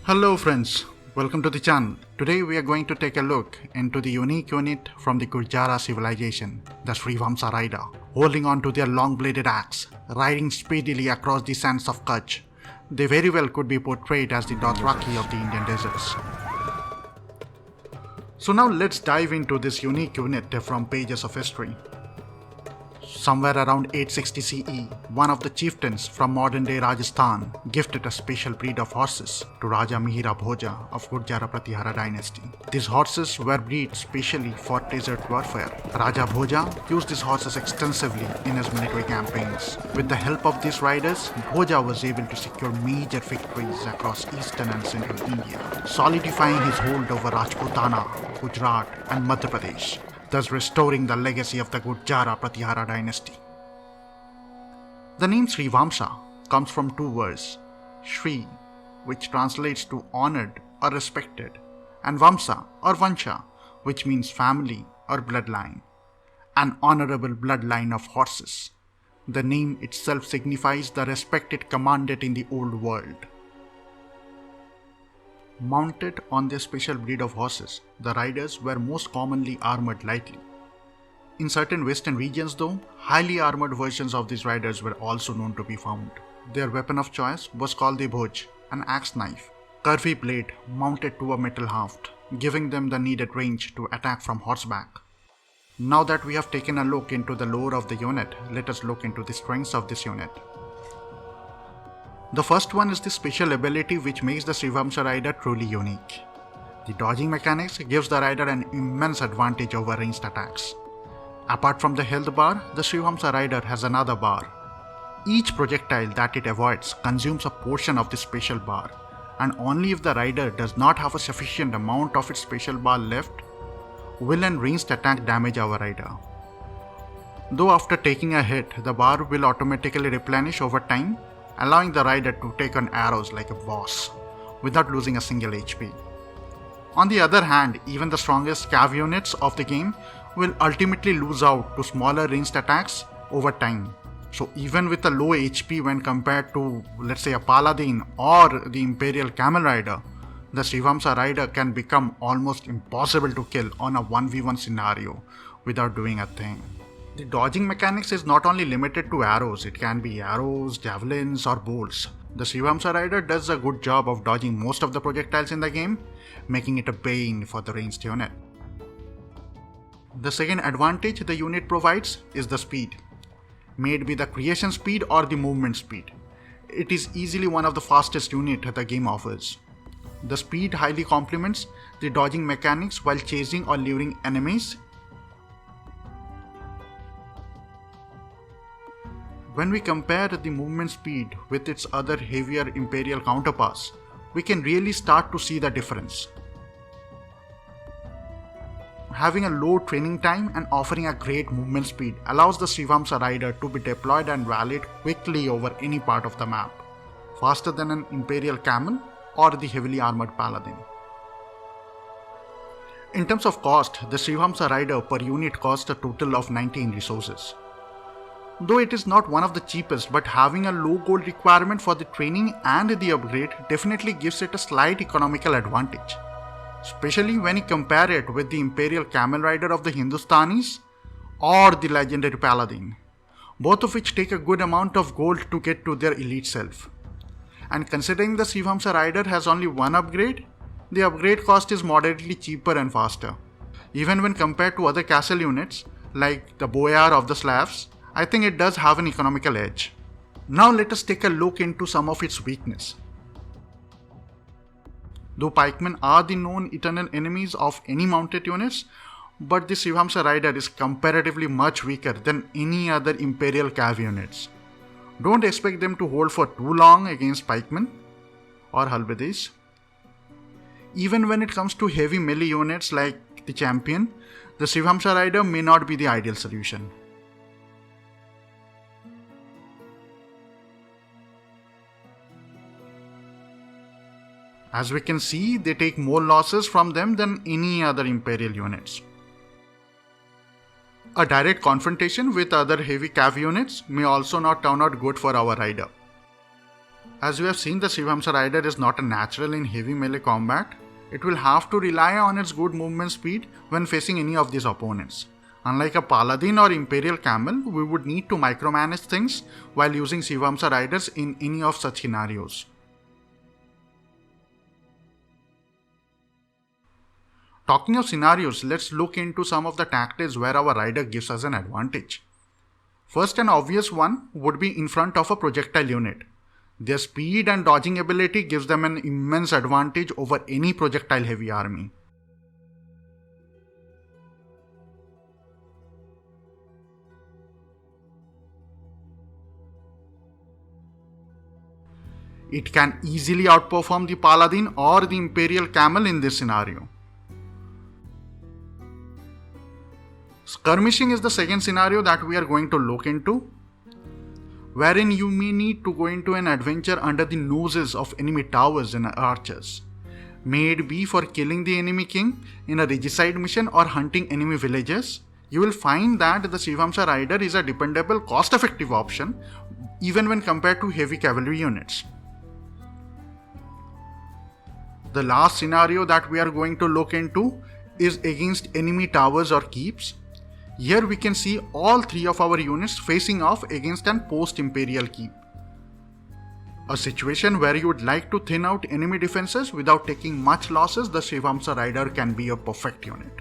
Hello friends, welcome to the channel. Today we are going to take a look into the unique unit from the Gurjara civilization, the Shrivamsha Rider, holding on to their long-bladed axe, riding speedily across the sands of Kutch. They very well could be portrayed as the Dothraki of the Indian deserts. So now let's dive into this unique unit from pages of history. Somewhere around 860 CE, one of the chieftains from modern-day Rajasthan gifted a special breed of horses to Raja Mihira Bhoja of Gurjara Pratihara dynasty. These horses were bred specially for desert warfare. Raja Bhoja used these horses extensively in his military campaigns. With the help of these riders, Bhoja was able to secure major victories across eastern and central India, solidifying his hold over Rajputana, Gujarat and Madhya Pradesh, thus restoring the legacy of the Gurjara Pratihara dynasty. The name Shrivamsha comes from two words, Shri, which translates to honored or respected, and Vamsa or Vansha, which means family or bloodline, an honorable bloodline of horses. The name itself signifies the respect it commanded in the old world. Mounted on their special breed of horses, the riders were most commonly armored lightly. In certain western regions though, highly armored versions of these riders were also known to be found. Their weapon of choice was called the bhoj, an axe knife, curvy blade mounted to a metal haft, giving them the needed range to attack from horseback. Now that we have taken a look into the lore of the unit, let us look into the strengths of this unit. The first one is the special ability which makes the Shrivamsha Rider truly unique. The dodging mechanics gives the rider an immense advantage over ranged attacks. Apart from the health bar, the Shrivamsha Rider has another bar. Each projectile that it avoids consumes a portion of the special bar, and only if the rider does not have a sufficient amount of its special bar left will an ranged attack damage our rider. Though after taking a hit, the bar will automatically replenish over time, allowing the rider to take on arrows like a boss, without losing a single HP. On the other hand, even the strongest cav units of the game will ultimately lose out to smaller ranged attacks over time. So even with a low HP when compared to, let's say, a paladin or the Imperial Camel Rider, the Shrivamsha Rider can become almost impossible to kill on a 1v1 scenario without doing a thing. The dodging mechanics is not only limited to arrows, it can be arrows, javelins or bolts. The Shrivamsha Rider does a good job of dodging most of the projectiles in the game, making it a bane for the ranged unit. The second advantage the unit provides is the speed. May it be the creation speed or the movement speed. It is easily one of the fastest units the game offers. The speed highly complements the dodging mechanics while chasing or luring enemies. When we compare the movement speed with its other heavier Imperial counterparts, we can really start to see the difference. Having a low training time and offering a great movement speed allows the Shrivamsha Rider to be deployed and rallied quickly over any part of the map, faster than an Imperial Camel or the heavily armored Paladin. In terms of cost, the Shrivamsha Rider per unit costs a total of 19 resources. Though it is not one of the cheapest, but having a low gold requirement for the training and the upgrade definitely gives it a slight economical advantage, especially when you compare it with the Imperial Camel Rider of the Hindustanis or the legendary Paladin, both of which take a good amount of gold to get to their elite self. And considering the Shrivamsha Rider has only one upgrade, the upgrade cost is moderately cheaper and faster. Even when compared to other castle units like the Boyar of the Slavs, I think it does have an economical edge. Now let us take a look into some of its weakness. Though pikemen are the known eternal enemies of any mounted units, but the Shrivamsha Rider is comparatively much weaker than any other Imperial cav units. Don't expect them to hold for too long against pikemen or halberdiers. Even when it comes to heavy melee units like the champion, the Shrivamsha Rider may not be the ideal solution. As we can see, they take more losses from them than any other Imperial units. A direct confrontation with other heavy cav units may also not turn out good for our rider. As we have seen, the Shrivamsha Rider is not a natural in heavy melee combat. It will have to rely on its good movement speed when facing any of these opponents. Unlike a Paladin or Imperial Camel, we would need to micromanage things while using Shrivamsha Riders in any of such scenarios. Talking of scenarios, let's look into some of the tactics where our rider gives us an advantage. First and obvious one would be in front of a projectile unit. Their speed and dodging ability gives them an immense advantage over any projectile heavy army. It can easily outperform the Paladin or the Imperial Camel in this scenario. Skirmishing is the second scenario that we are going to look into, wherein you may need to go into an adventure under the noses of enemy towers and archers. May it be for killing the enemy king in a regicide mission or hunting enemy villages, you will find that the Shrivamsha Rider is a dependable, cost-effective option even when compared to heavy cavalry units. The last scenario that we are going to look into is against enemy towers or keeps. Here we can see all three of our units facing off against an post-imperial keep. A situation where you would like to thin out enemy defenses without taking much losses, the Shrivamsha Rider can be a perfect unit.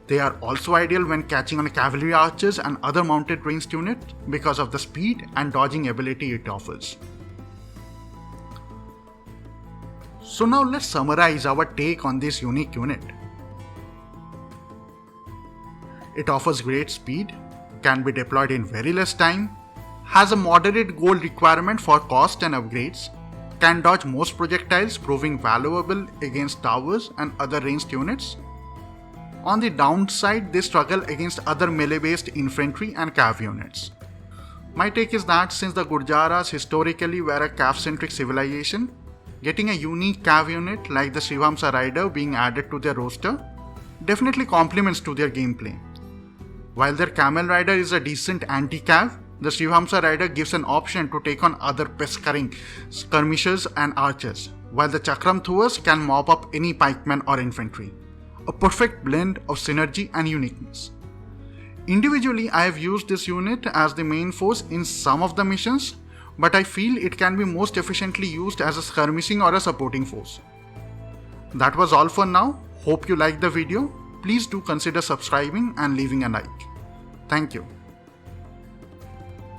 They are also ideal when catching on cavalry archers and other mounted ranged units because of the speed and dodging ability it offers. So now let's summarize our take on this unique unit. It offers great speed, can be deployed in very less time, has a moderate gold requirement for cost and upgrades, can dodge most projectiles, proving valuable against towers and other ranged units. On the downside, they struggle against other melee-based infantry and cav units. My take is that since the Gurjaras historically were a cav-centric civilization, getting a unique cav unit like the Shrivamsha Rider being added to their roster definitely complements to their gameplay. While their Camel Rider is a decent anti-cav, the Shrivamsha Rider gives an option to take on other peskering skirmishers and archers, while the Chakram Throwers can mop up any pikemen or infantry. A perfect blend of synergy and uniqueness. Individually, I have used this unit as the main force in some of the missions, but I feel it can be most efficiently used as a skirmishing or a supporting force. That was all for now. Hope you liked the video. Please do consider subscribing and leaving a like. Thank you.